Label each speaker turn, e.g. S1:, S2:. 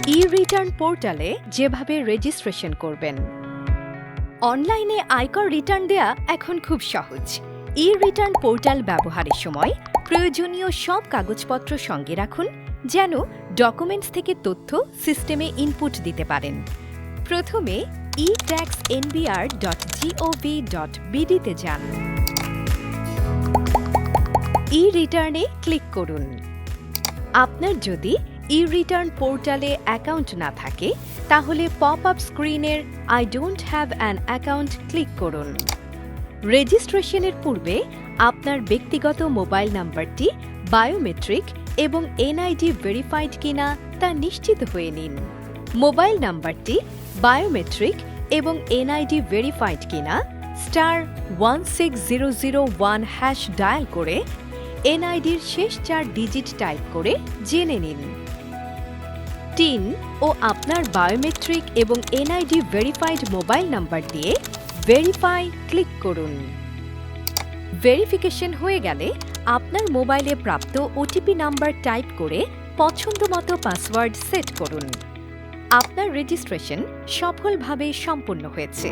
S1: ই-রিটার্ন পোর্টালে যেভাবে রেজিস্ট্রেশন করবেন। অনলাইনে আয়কর রিটার্ন দেয়া এখন খুব সহজ। ই-রিটার্ন পোর্টাল ব্যবহারের সময় প্রয়োজনীয় সব কাগজপত্র সঙ্গে রাখুন, যেন ডকুমেন্টস থেকে তথ্য সিস্টেমে ইনপুট দিতে পারেন। প্রথমে e-taxnbr.gov.bd তে যান। ই-রিটার্নে ক্লিক করুন। আপনার যদি ই-রিটার্ন পোর্টালে অ্যাকাউন্ট না থাকে, তাহলে পপ আপ স্ক্রিনের I don't have an account click করুন। রেজিস্ট্রেশনের পূর্বে আপনার ব্যক্তিগত মোবাইল নাম্বারটি বায়োমেট্রিক এবং এনআইডি ভেরিফাইড কিনা তা নিশ্চিত হয়ে নিন। মোবাইল নাম্বারটি বায়োমেট্রিক এবং এনআইডি ভেরিফাইড কিনা *16001 হ্যাশ ডায়াল করে এনআইডির শেষ 4 ডিজিট টাইপ করে জেনে নিন। টিন ও আপনার বায়োমেট্রিক এবং এনআইডি ভেরিফাইড মোবাইল নাম্বার দিয়ে ভেরিফাই ক্লিক করুন। ভেরিফিকেশন হয়ে গেলে আপনার মোবাইলে প্রাপ্ত ওটিপি নাম্বার টাইপ করে পছন্দমতো পাসওয়ার্ড সেট করুন। আপনার রেজিস্ট্রেশন সফলভাবে সম্পন্ন হয়েছে।